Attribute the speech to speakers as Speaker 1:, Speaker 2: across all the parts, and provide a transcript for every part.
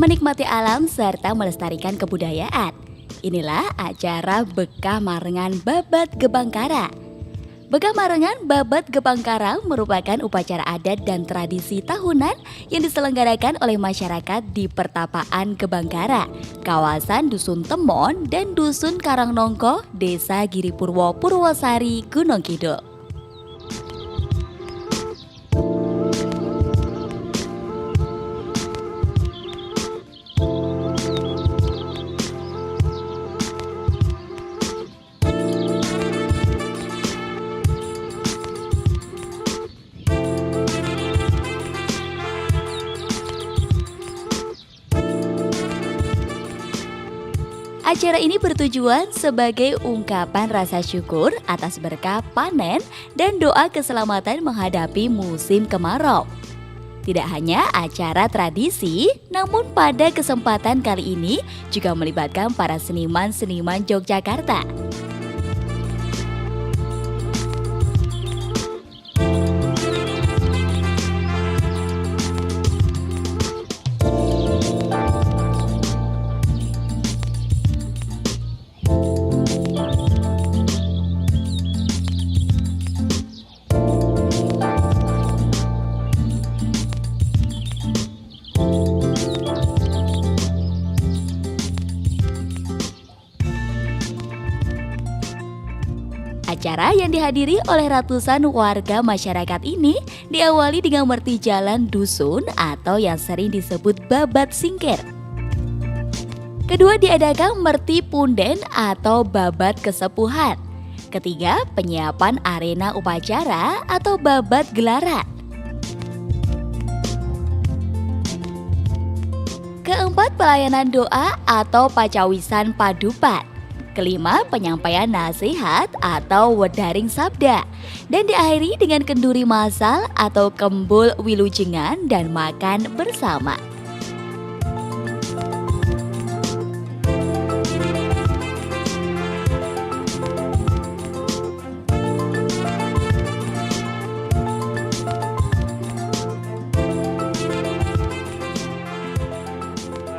Speaker 1: menikmati alam serta melestarikan kebudayaan. Inilah acara Bekah Marengan Babat Gebangkara. Bekah Marengan Babat Gebangkara merupakan upacara adat dan tradisi tahunan yang diselenggarakan oleh masyarakat di Pertapaan Gebangkara, kawasan Dusun Temon dan Dusun Karangnongko, Desa Giripurwo, Purwosari, Gunung Kidul. Acara ini bertujuan sebagai ungkapan rasa syukur atas berkah panen dan doa keselamatan menghadapi musim kemarau. Tidak hanya acara tradisi, namun pada kesempatan kali ini juga melibatkan para seniman-seniman Yogyakarta. Acara yang dihadiri oleh ratusan warga masyarakat ini diawali dengan merti jalan dusun atau yang sering disebut babat singkir. Kedua diadakan merti punden atau babat kesepuhan. Ketiga, penyiapan arena upacara atau babat gelaran. Keempat, pelayanan doa atau pacawisan padupat. Kelima, penyampaian nasihat atau wedaring sabda. Dan diakhiri dengan kenduri masal atau kembul wilujengan dan makan bersama.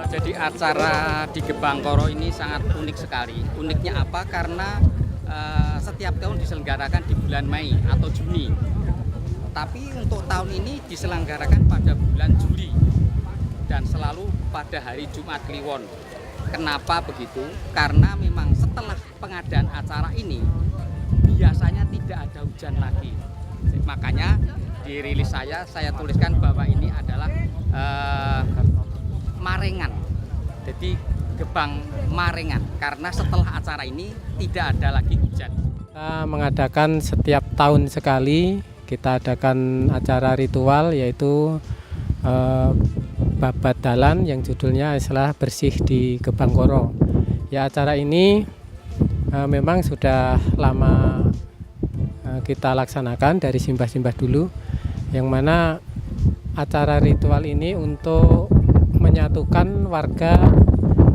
Speaker 2: Jadi acara di Gebangkara ini sangat unik sekali. Uniknya apa? Karena setiap tahun diselenggarakan di bulan Mei atau Juni. Tapi untuk tahun ini diselenggarakan pada bulan Juli dan selalu pada hari Jumat Kliwon. Kenapa begitu? Karena memang setelah pengadaan acara ini biasanya tidak ada hujan lagi. Makanya di rilis saya tuliskan bahwa ini adalah Marengan. Jadi Gebang Marengan karena setelah acara ini tidak ada lagi hujan.
Speaker 3: Kita mengadakan setiap tahun sekali, kita adakan acara ritual yaitu babat dalan yang judulnya adalah bersih di Gebangkara. Ya, acara ini memang sudah lama kita laksanakan dari simbah-simbah dulu, yang mana acara ritual ini untuk menyatukan warga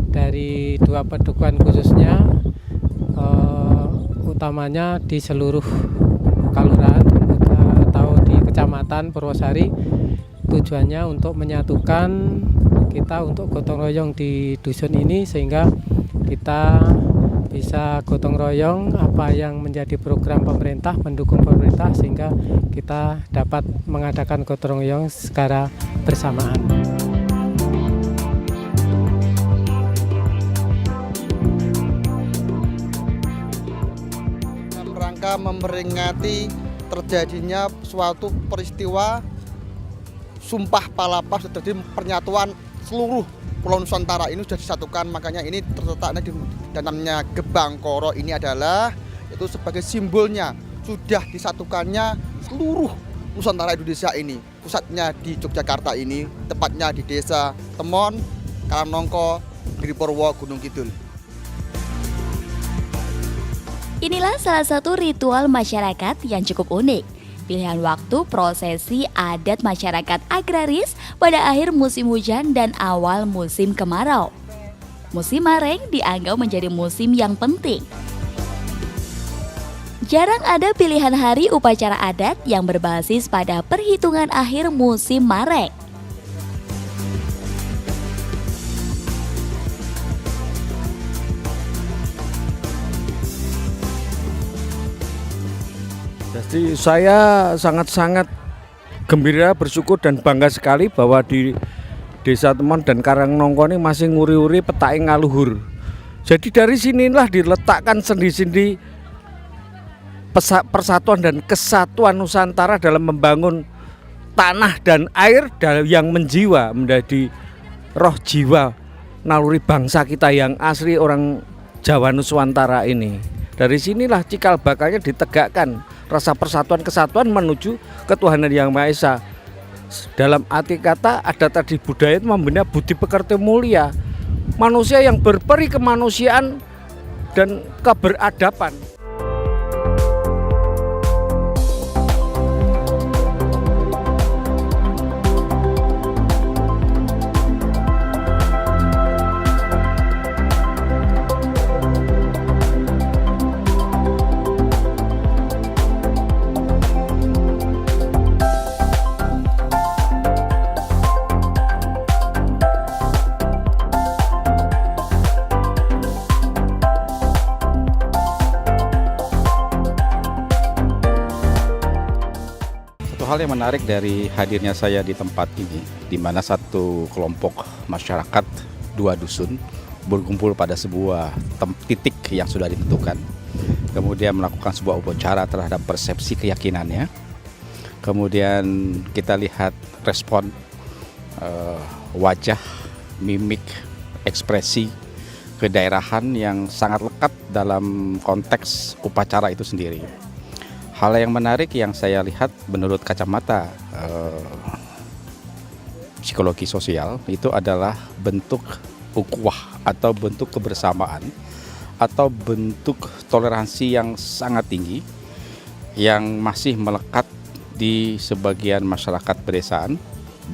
Speaker 3: dari dua padukuhan khususnya utamanya di seluruh kelurahan atau di Kecamatan Purwosari. Tujuannya untuk menyatukan kita untuk gotong royong di dusun ini sehingga kita bisa gotong royong apa yang menjadi program pemerintah, mendukung pemerintah sehingga kita dapat mengadakan gotong royong secara bersamaan.
Speaker 4: Memperingati terjadinya suatu peristiwa Sumpah Palapa, terjadi penyatuan seluruh Pulau Nusantara ini sudah disatukan, makanya ini terletaknya di dalamnya Gebangkara ini adalah itu sebagai simbolnya sudah disatukannya seluruh Nusantara Indonesia ini. Pusatnya di Yogyakarta ini, tepatnya di Desa Temon, Karangnongko, Giripurwo, Gunung Kidul.
Speaker 1: Inilah salah satu ritual masyarakat yang cukup unik. Pilihan waktu prosesi adat masyarakat agraris pada akhir musim hujan dan awal musim kemarau. Musim Mareng dianggap menjadi musim yang penting. Jarang ada pilihan hari upacara adat yang berbasis pada perhitungan akhir musim Mareng.
Speaker 5: Jadi saya sangat-sangat gembira, bersyukur dan bangga sekali bahwa di Desa Temon dan Karangnongko ini masih nguri-uri petake ngaluhur. Jadi dari sinilah diletakkan sendi-sendi persatuan dan kesatuan Nusantara dalam membangun tanah dan air yang menjiwa menjadi roh jiwa naluri bangsa kita yang asli orang Jawa Nusantara ini. Dari sinilah cikal bakalnya ditegakkan rasa persatuan kesatuan menuju ketuhanan yang Maha Esa. Dalam arti kata ada tadi budaya itu membina budi pekerti mulia, manusia yang berperi kemanusiaan dan keberadaban.
Speaker 6: Hal yang menarik dari hadirnya saya di tempat ini, di mana satu kelompok masyarakat, 2 dusun, berkumpul pada sebuah titik yang sudah ditentukan, kemudian melakukan sebuah upacara terhadap persepsi keyakinannya, kemudian kita lihat respon wajah, mimik, ekspresi kedaerahan yang sangat lekat dalam konteks upacara itu sendiri. Hal yang menarik yang saya lihat menurut kacamata psikologi sosial itu adalah bentuk ukhuwah atau bentuk kebersamaan atau bentuk toleransi yang sangat tinggi yang masih melekat di sebagian masyarakat pedesaan,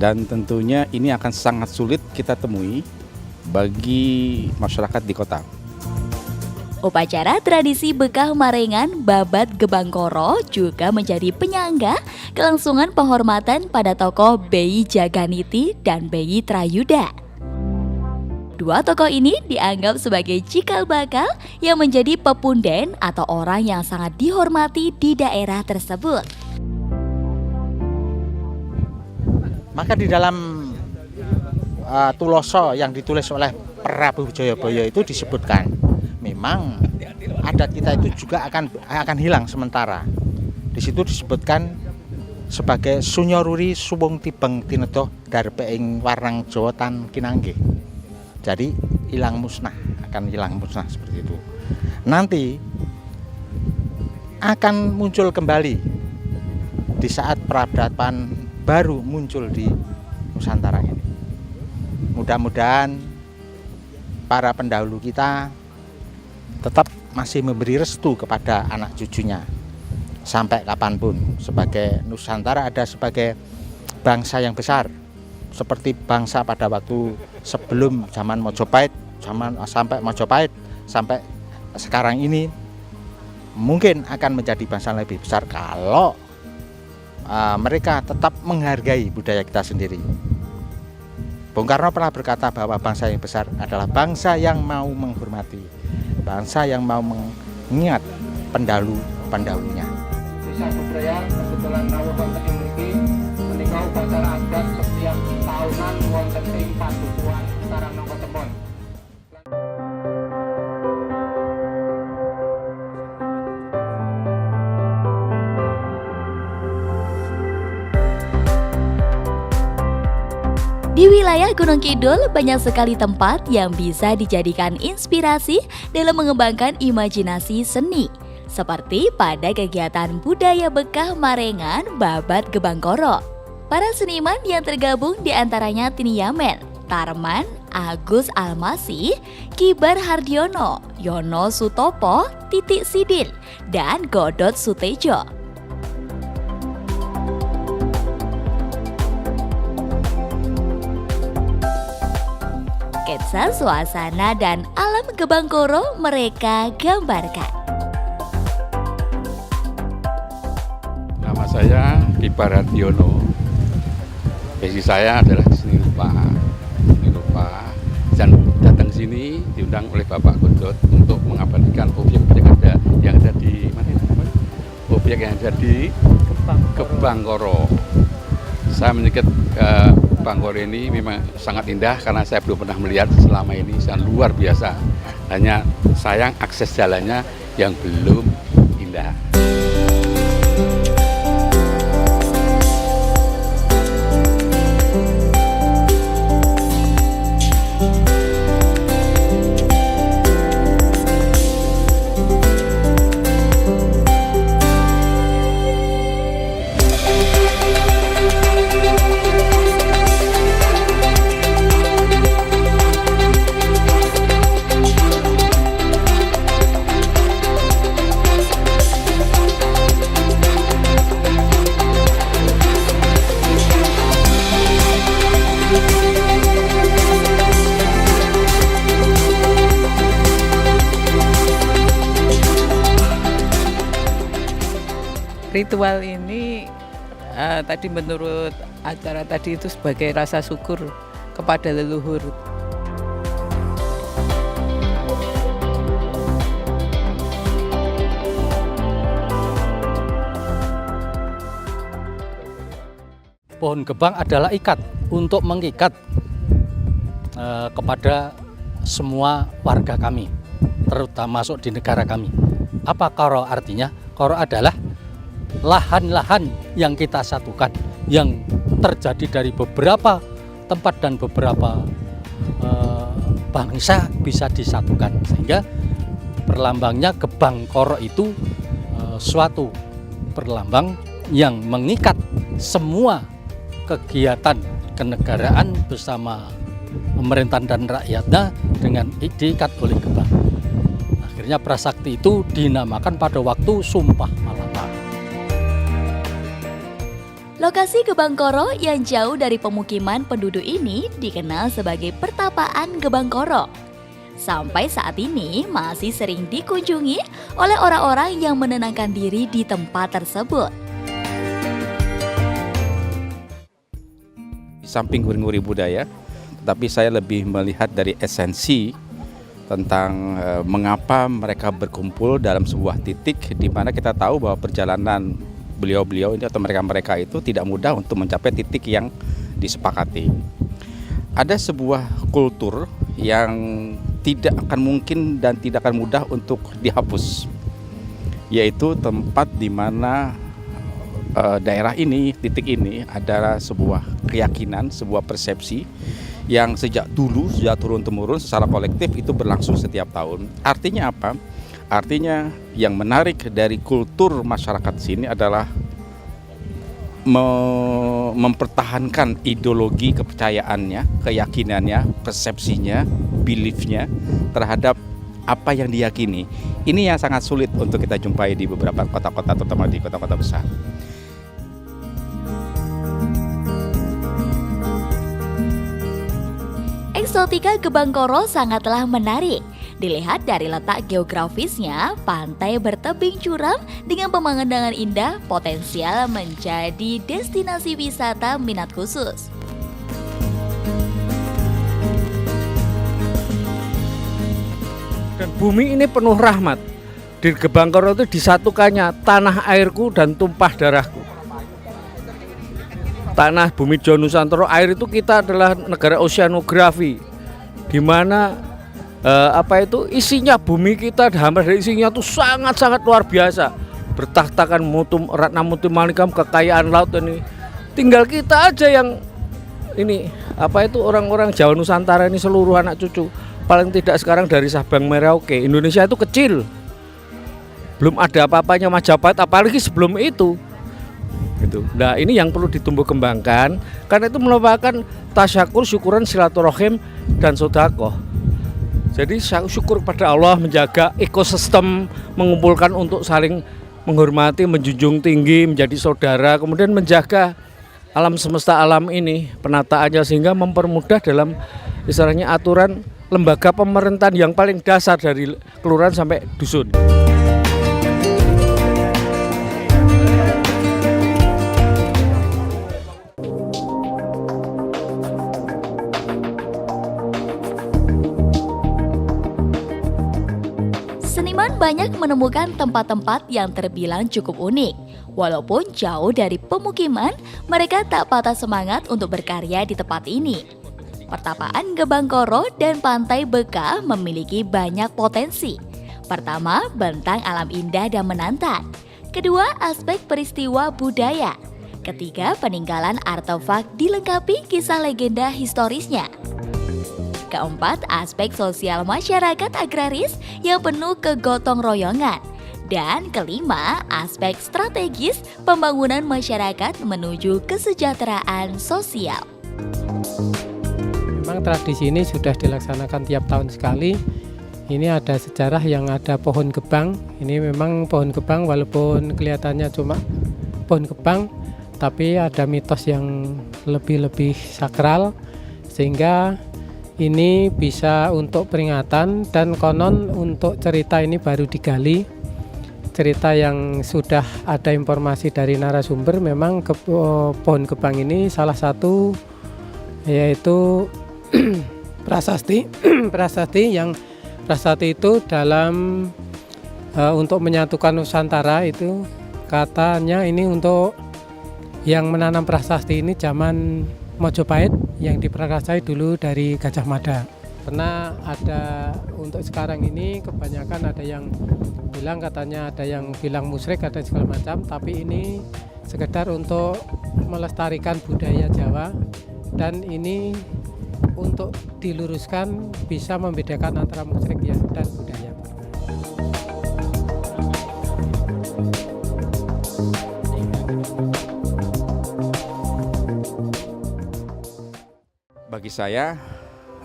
Speaker 6: dan tentunya ini akan sangat sulit kita temui bagi masyarakat di kota.
Speaker 1: Upacara tradisi Bekah Marengan Babat Gebangkoro juga menjadi penyangga kelangsungan penghormatan pada tokoh Beyi Jaganiti dan Beyi Trayuda. Dua tokoh ini dianggap sebagai cikal bakal yang menjadi pepunden atau orang yang sangat dihormati di daerah tersebut.
Speaker 7: Maka di dalam tuloso yang ditulis oleh Prabu Jayabaya itu disebutkan memang adat kita itu juga akan hilang sementara. Di situ disebutkan sebagai sunyoruri suwung tibeng tinedoh darpe ing warnang Jawa tan kinangge. Jadi akan hilang musnah seperti itu. Nanti akan muncul kembali di saat peradaban baru muncul di Nusantara ini. Mudah-mudahan para pendahulu kita tetap masih memberi restu kepada anak cucunya sampai kapanpun, sebagai Nusantara ada sebagai bangsa yang besar seperti bangsa pada waktu sebelum zaman Majapahit, sampai Majapahit sampai sekarang ini mungkin akan menjadi bangsa yang lebih besar kalau mereka tetap menghargai budaya kita sendiri. Bung Karno pernah berkata bahwa bangsa yang besar adalah bangsa yang mau menghormati, bangsa yang mau mengingat pendahulunya.
Speaker 3: Desa Budaya kebetulan rawuh wonten ing mriki menika upacara adat setiap tahunan wonten ing Padukuhan Karangnongko Temon.
Speaker 1: Di wilayah Gunung Kidul banyak sekali tempat yang bisa dijadikan inspirasi dalam mengembangkan imajinasi seni. Seperti pada kegiatan budaya Bekah Marengan Babat Gebangkoro. Para seniman yang tergabung diantaranya Tini Yamen, Tarman, Agus Almasi, Kibar Hardiono, Yono Sutopo, Titik Sidin, dan Godot Sutejo. Sketsa suasana dan alam Gebangkoro mereka gambarkan.
Speaker 8: Nama saya Kibar Hardiono. Basi saya adalah seni rupa. Dan datang sini diundang oleh Bapak Godot untuk mengabadikan objek yang ada di mana? Objek yang jadi Gebangkoro. Saya menyebut Bangkoro ini memang sangat indah karena saya belum pernah melihat selama ini, sangat luar biasa. Hanya sayang akses jalannya yang belum indah.
Speaker 9: Ritual ini tadi menurut acara tadi itu sebagai rasa syukur kepada leluhur.
Speaker 10: Pohon gebang adalah ikat untuk mengikat kepada semua warga kami, terutama masuk di negara kami. Apa koro artinya? Koro adalah lahan-lahan yang kita satukan, yang terjadi dari beberapa tempat dan beberapa bangsa bisa disatukan, sehingga perlambangnya gebang koro itu suatu perlambang yang mengikat semua kegiatan kenegaraan bersama pemerintahan dan rakyatnya dengan diikat oleh gebang. Akhirnya prasakti itu dinamakan pada waktu Sumpah Palapa.
Speaker 1: Lokasi Gebangkoro yang jauh dari pemukiman penduduk ini dikenal sebagai Pertapaan Gebangkoro. Sampai saat ini masih sering dikunjungi oleh orang-orang yang menenangkan diri di tempat tersebut.
Speaker 6: Di samping nguri-nguri budaya, tetapi saya lebih melihat dari esensi tentang mengapa mereka berkumpul dalam sebuah titik di mana kita tahu bahwa perjalanan beliau-beliau ini atau mereka-mereka itu tidak mudah untuk mencapai titik yang disepakati. Ada sebuah kultur yang tidak akan mungkin dan tidak akan mudah untuk dihapus, yaitu tempat di mana daerah ini, titik ini adalah sebuah keyakinan, sebuah persepsi yang sejak dulu, sejak turun-temurun secara kolektif itu berlangsung setiap tahun. Artinya apa? Artinya yang menarik dari kultur masyarakat sini adalah mempertahankan ideologi kepercayaannya, keyakinannya, persepsinya, beliefnya terhadap apa yang diyakini. Ini yang sangat sulit untuk kita jumpai di beberapa kota-kota, terutama di kota-kota besar.
Speaker 1: Eksotika Gebangkoro sangatlah menarik. Dilihat dari letak geografisnya, pantai bertebing curam dengan pemandangan indah potensial menjadi destinasi wisata minat khusus.
Speaker 5: Dan bumi ini penuh rahmat. Di Gebangkoro itu disatukannya tanah airku dan tumpah darahku. Tanah bumi Jawa Nusantara, air itu kita adalah negara oceanografi, di mana isinya bumi kita, hampir dari isinya itu sangat-sangat luar biasa. Bertahtakan Ratna Mutu Manikam, kekayaan laut ini. Tinggal kita aja yang ini orang-orang Jawa Nusantara ini, seluruh anak cucu. Paling tidak sekarang dari Sabang Merauke, Indonesia itu kecil. Belum ada apa-apanya Majapahit, apalagi sebelum itu. Gitu. Nah, ini yang perlu ditumbuh kembangkan karena itu merupakan tasyakur, syukuran, silaturahim dan sedekah. Jadi syukur kepada Allah, menjaga ekosistem, mengumpulkan untuk saling menghormati, menjunjung tinggi, menjadi saudara, kemudian menjaga alam semesta alam ini, penataannya sehingga mempermudah dalam istilahnya aturan lembaga pemerintahan yang paling dasar dari kelurahan sampai dusun.
Speaker 1: Seniman banyak menemukan tempat-tempat yang terbilang cukup unik. Walaupun jauh dari pemukiman, mereka tak patah semangat untuk berkarya di tempat ini. Pertapaan Gebangkoro dan Pantai Beka memiliki banyak potensi. Pertama, bentang alam indah dan menantang. Kedua, aspek peristiwa budaya. Ketiga, peninggalan artefak dilengkapi kisah legenda historisnya. Keempat, aspek sosial masyarakat agraris yang penuh kegotong royongan. Dan kelima, aspek strategis pembangunan masyarakat menuju kesejahteraan sosial.
Speaker 3: Memang tradisi ini sudah dilaksanakan tiap tahun sekali. Ini ada sejarah yang ada pohon gebang. Ini memang pohon gebang walaupun kelihatannya cuma pohon gebang, tapi ada mitos yang lebih sakral, sehingga ini bisa untuk peringatan, dan konon untuk cerita ini baru digali. Cerita yang sudah ada informasi dari narasumber, memang pohon gebang ini salah satu yaitu prasasti yang prasasti itu dalam untuk menyatukan Nusantara itu, katanya ini untuk yang menanam prasasti ini zaman Mojopahit yang diprakarsai dulu dari Gajah Mada. Karena ada untuk sekarang ini kebanyakan ada yang bilang, katanya ada yang bilang musyrik, ada segala macam, tapi ini sekedar untuk melestarikan budaya Jawa, dan ini untuk diluruskan bisa membedakan antara musyrik ya dan budaya.
Speaker 6: Bagi saya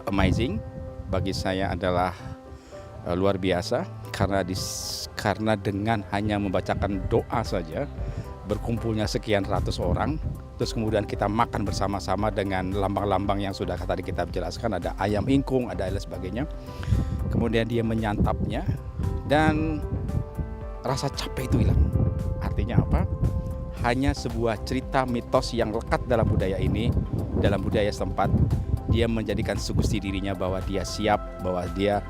Speaker 6: amazing, bagi saya adalah luar biasa, karena dengan hanya membacakan doa saja berkumpulnya sekian ratus orang, terus kemudian kita makan bersama-sama dengan lambang-lambang yang sudah tadi kita jelaskan, ada ayam ingkung, ada lain sebagainya. Kemudian dia menyantapnya dan rasa capek itu hilang. Artinya apa? Hanya sebuah cerita mitos yang lekat dalam budaya ini, dalam budaya setempat. Dia menjadikan sugesti dirinya bahwa dia siap, bahwa dia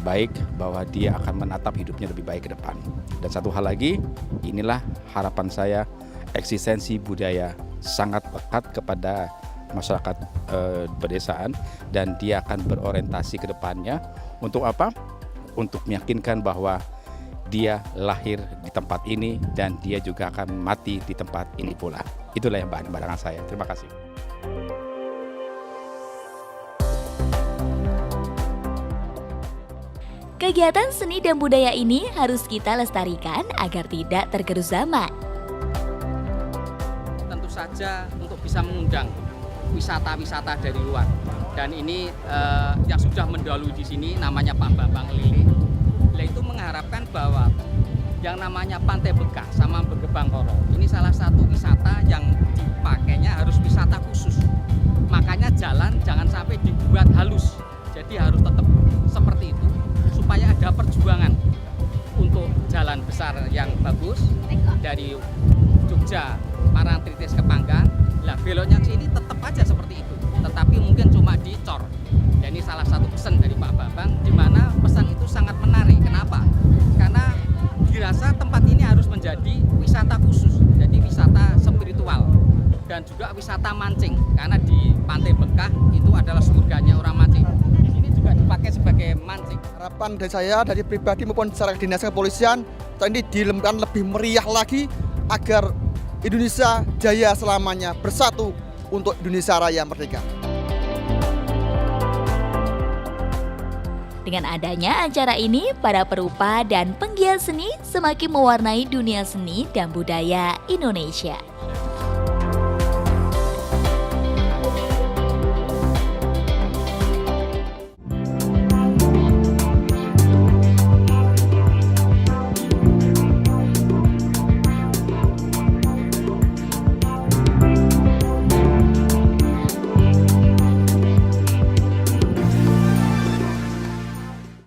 Speaker 6: baik, bahwa dia akan menatap hidupnya lebih baik ke depan. Dan satu hal lagi, inilah harapan saya, eksistensi budaya sangat lekat kepada masyarakat pedesaan, dan dia akan berorientasi ke depannya untuk apa? Untuk meyakinkan bahwa dia lahir di tempat ini dan dia juga akan mati di tempat ini pula. Itulah yang bahan-bahan saya. Terima kasih.
Speaker 1: Kegiatan seni dan budaya ini harus kita lestarikan agar tidak tergerus zaman.
Speaker 2: Tentu saja untuk bisa mengundang wisata-wisata dari luar. Dan ini yang sudah mendahului di sini namanya Pak Bambang Lele. Itu mengharapkan bahwa yang namanya Pantai Beka sama Gebangkoro ini salah satu wisata yang dipakainya harus wisata khusus. Makanya jalan jangan sampai dibuat halus. Jadi harus tetap seperti itu supaya ada perjuangan untuk jalan besar yang bagus dari Jogja Parangtritis ke Panggang. Lah beloknya ke sini tetap aja seperti itu, tetapi mungkin cuma dicor. Dan ini salah satu pesan dari Pak Bambang, di mana pesan itu sangat menarik. Kenapa? Karena dirasa tempat ini harus menjadi wisata khusus, jadi wisata spiritual dan juga wisata mancing. Karena di Pantai Bekah itu adalah surganya orang mancing. Di sini juga dipakai sebagai mancing.
Speaker 4: Harapan dari saya, dari pribadi maupun secara dinas kepolisian, ini dilembutkan lebih meriah lagi agar Indonesia jaya selamanya, bersatu untuk Indonesia Raya Merdeka.
Speaker 1: Dengan adanya acara ini, para perupa dan penggiat seni semakin mewarnai dunia seni dan budaya Indonesia.